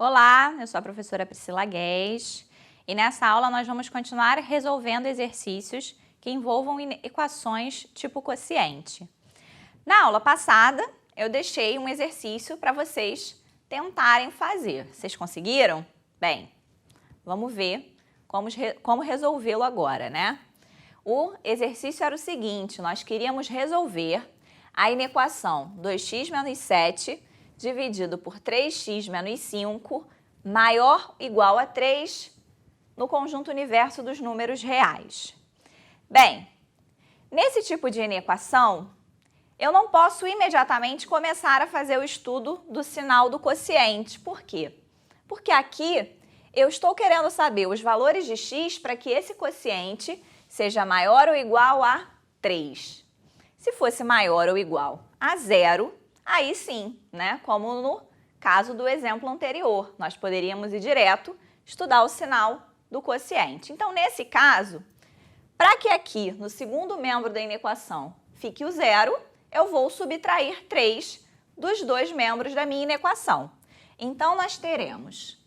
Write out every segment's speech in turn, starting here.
Olá, eu sou a professora Priscila Guedes e nessa aula nós vamos continuar resolvendo exercícios que envolvam equações tipo quociente. Na aula passada, eu deixei um exercício para vocês tentarem fazer. Vocês conseguiram? Bem, vamos ver como resolvê-lo agora, né? O exercício era o seguinte, nós queríamos resolver a inequação 2x menos 7 dividido por 3x menos 5 maior ou igual a 3 no conjunto universo dos números reais. Bem, nesse tipo de inequação, eu não posso imediatamente começar a fazer o estudo do sinal do quociente. Por quê? Porque aqui eu estou querendo saber os valores de x para que esse quociente seja maior ou igual a 3. Se fosse maior ou igual a 0, aí sim, né? Como no caso do exemplo anterior, nós poderíamos ir direto estudar o sinal do quociente. Então, nesse caso, para que aqui no segundo membro da inequação fique o 0, eu vou subtrair 3 dos dois membros da minha inequação. Então, nós teremos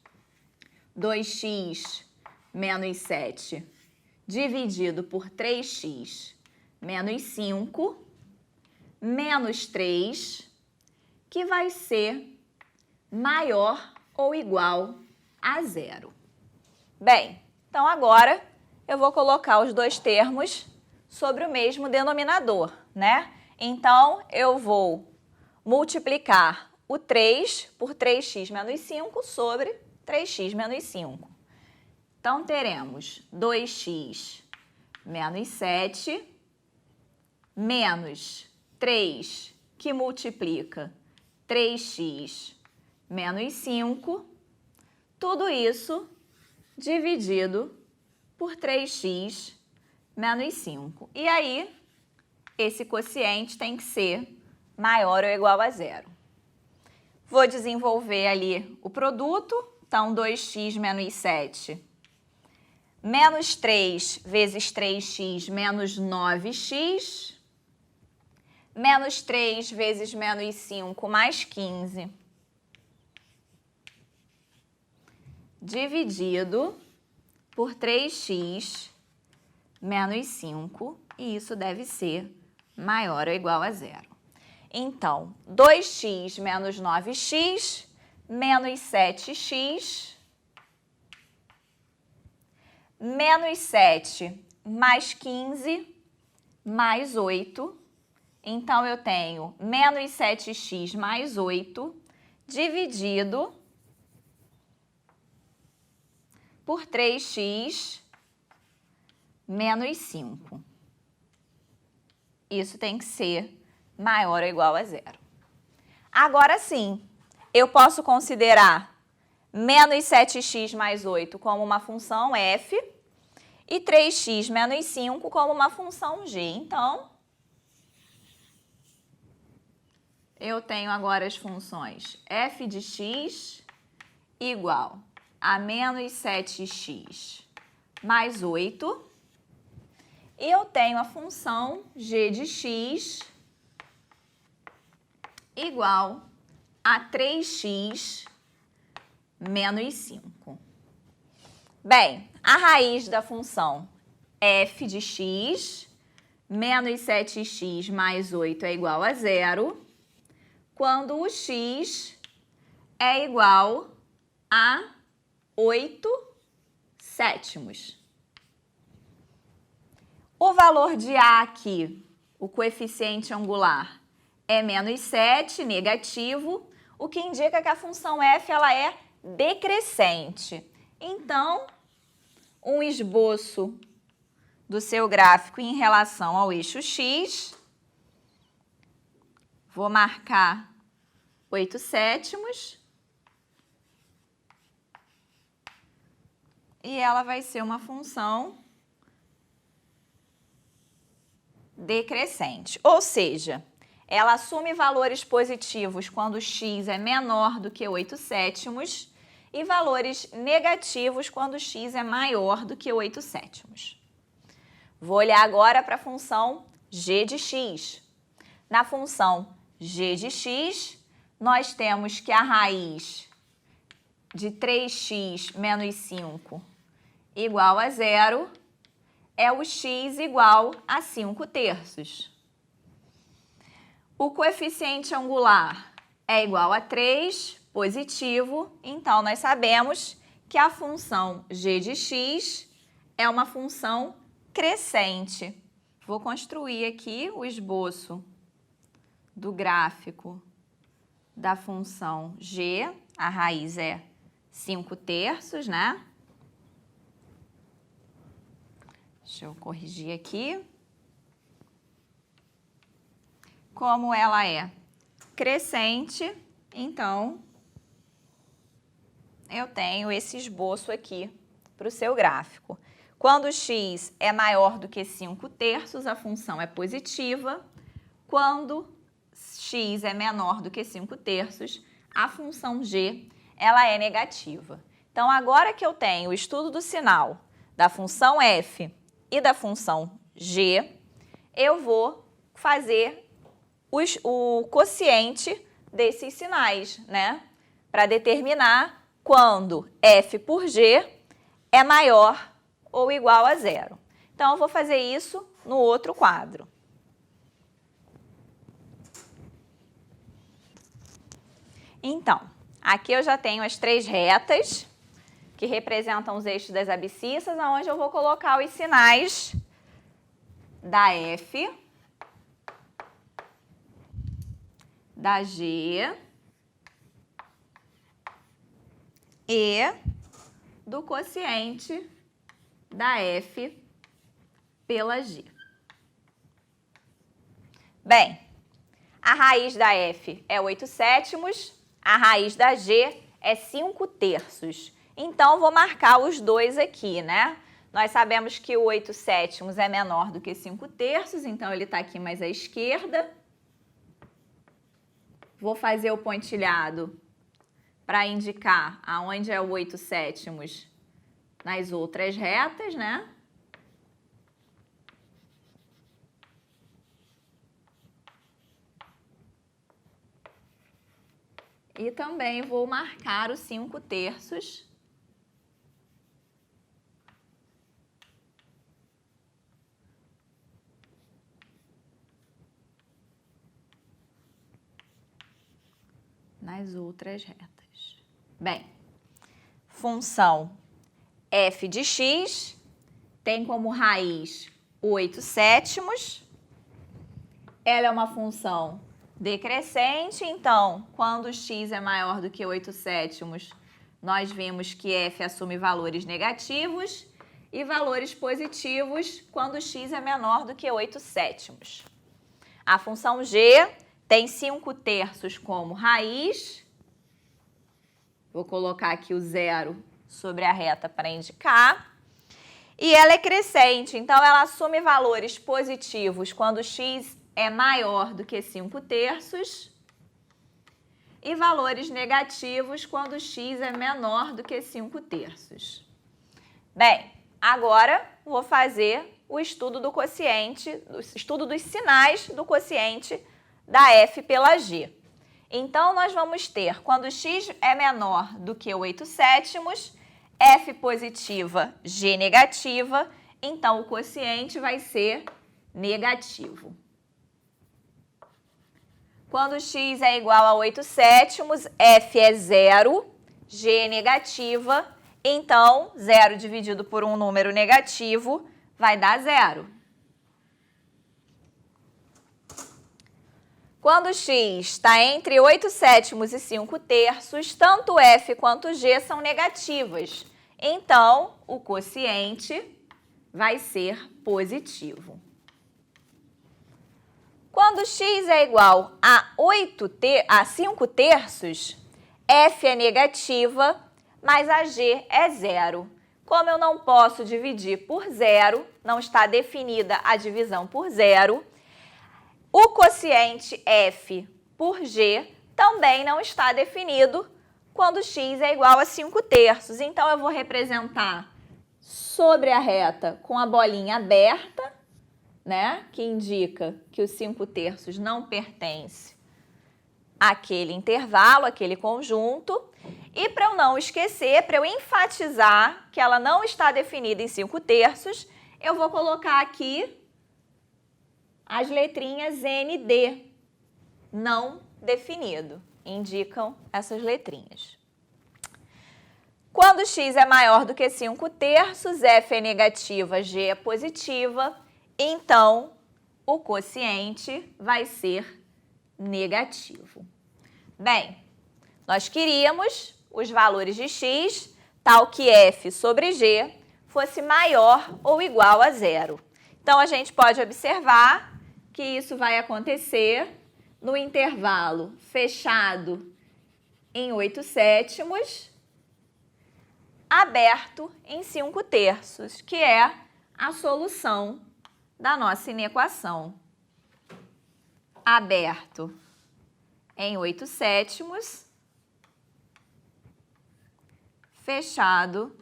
2x menos 7 dividido por 3x menos 5 menos 3, que vai ser maior ou igual a 0. Bem, então agora eu vou colocar os dois termos sobre o mesmo denominador, né? Então, eu vou multiplicar o 3 por 3x menos 5 sobre 3x menos 5. Então, teremos 2x menos 7 menos 3, que multiplica 3x menos 5, tudo isso dividido por 3x menos 5. E aí, esse quociente tem que ser maior ou igual a 0. Vou desenvolver ali o produto, então 2x menos 7 menos 3 vezes 3x menos 9x, menos 3 vezes menos 5 mais 15, dividido por 3x menos 5, e isso deve ser maior ou igual a 0. Então, 2x menos 9x menos 7x menos 7 mais 15 mais 8. Então, eu tenho menos 7x mais 8 dividido por 3x menos 5. Isso tem que ser maior ou igual a 0. Agora sim, eu posso considerar menos 7x mais 8 como uma função f e 3x menos 5 como uma função g. Então, eu tenho agora as funções f de x igual a menos 7x mais 8. E eu tenho a função g de x igual a 3x menos 5. Bem, a raiz da função f de x menos 7x mais 8 é igual a 0, quando o x é igual a 8 sétimos. O valor de a aqui, o coeficiente angular, é menos 7, negativo, o que indica que a função f ela é decrescente. Então, um esboço do seu gráfico em relação ao eixo x, vou marcar 8 sétimos, e ela vai ser uma função decrescente, ou seja, ela assume valores positivos quando x é menor do que 8 sétimos e valores negativos quando x é maior do que 8 sétimos. Vou olhar agora para a função g de x. Na função g de x, nós temos que a raiz de 3x menos 5 igual a 0 é o x igual a 5/3. O coeficiente angular é igual a 3, positivo, então nós sabemos que a função g de x é uma função crescente. Vou construir aqui o esboço do gráfico da função g, a raiz é 5/3, né? Deixa eu corrigir aqui. Como ela é crescente, então eu tenho esse esboço aqui para o seu gráfico. Quando x é maior do que 5/3, a função é positiva. Quando x é menor do que 5/3, a função g ela é negativa. Então, agora que eu tenho o estudo do sinal da função f e da função g, eu vou fazer o quociente desses sinais, né? Para determinar quando f por g é maior ou igual a 0. Então, eu vou fazer isso no outro quadro. Então, aqui eu já tenho as 3 retas que representam os eixos das abscissas, onde eu vou colocar os sinais da f, da g e do quociente da f pela g. Bem, a raiz da f é 8/7, a raiz da g é 5/3. Então, vou marcar os dois aqui, né? Nós sabemos que o 8/7 é menor do que 5/3, então ele está aqui mais à esquerda. Vou fazer o pontilhado para indicar aonde é o 8/7 nas outras retas, né? E também vou marcar o 5/3 nas outras retas. Bem, função f de x tem como raiz 8/7. Ela é uma função decrescente, então, quando x é maior do que 8/7, nós vimos que f assume valores negativos e valores positivos quando x é menor do que 8/7. A função g tem 5/3 como raiz. Vou colocar aqui o 0 sobre a reta para indicar. E ela é crescente, então ela assume valores positivos quando x é maior do que 5/3 e valores negativos quando x é menor do que 5/3. Bem, agora vou fazer o estudo do quociente, o estudo dos sinais do quociente da f pela g. Então, nós vamos ter, quando x é menor do que 8/7, f positiva, g negativa, então o quociente vai ser negativo. Quando x é igual a 8/7, f é 0, g é negativa, então 0 dividido por um número negativo vai dar 0. Quando x está entre 8/7 e 5/3, tanto f quanto g são negativas. Então, o quociente vai ser positivo. Quando x é igual a 5/3, f é negativa, mas a g é 0. Como eu não posso dividir por 0, não está definida a divisão por 0, o quociente f por g também não está definido quando x é igual a 5/3. Então, eu vou representar sobre a reta com a bolinha aberta, né, que indica que o 5/3 não pertence aquele intervalo, aquele conjunto. E para eu não esquecer, para eu enfatizar que ela não está definida em 5/3, eu vou colocar aqui as letrinhas ND, não definido, indicam essas letrinhas. Quando x é maior do que 5/3, f é negativa, g é positiva, então o quociente vai ser negativo. Bem, nós queríamos os valores de x, tal que f sobre g fosse maior ou igual a 0. Então, a gente pode observar que isso vai acontecer no intervalo fechado em 8/7, aberto em 5/3, que é a solução da nossa inequação. Aberto em 8/7, fechado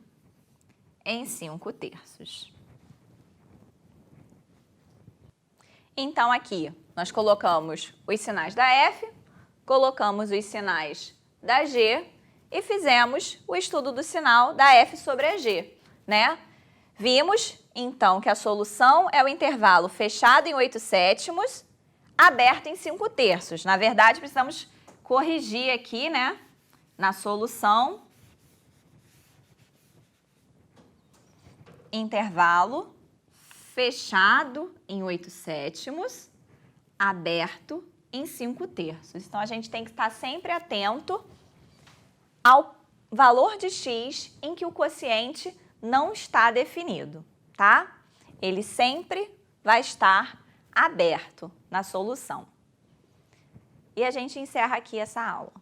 em 5/3. Então, aqui, nós colocamos os sinais da F, colocamos os sinais da G e fizemos o estudo do sinal da F sobre a G, né? Vimos, então, que a solução é o intervalo fechado em 8/7, aberto em 5/3. Na verdade, precisamos corrigir aqui, né, na solução, intervalo fechado em 8/7, aberto em 5/3. Então, a gente tem que estar sempre atento ao valor de x em que o quociente não está definido, tá? Ele sempre vai estar aberto na solução. E a gente encerra aqui essa aula.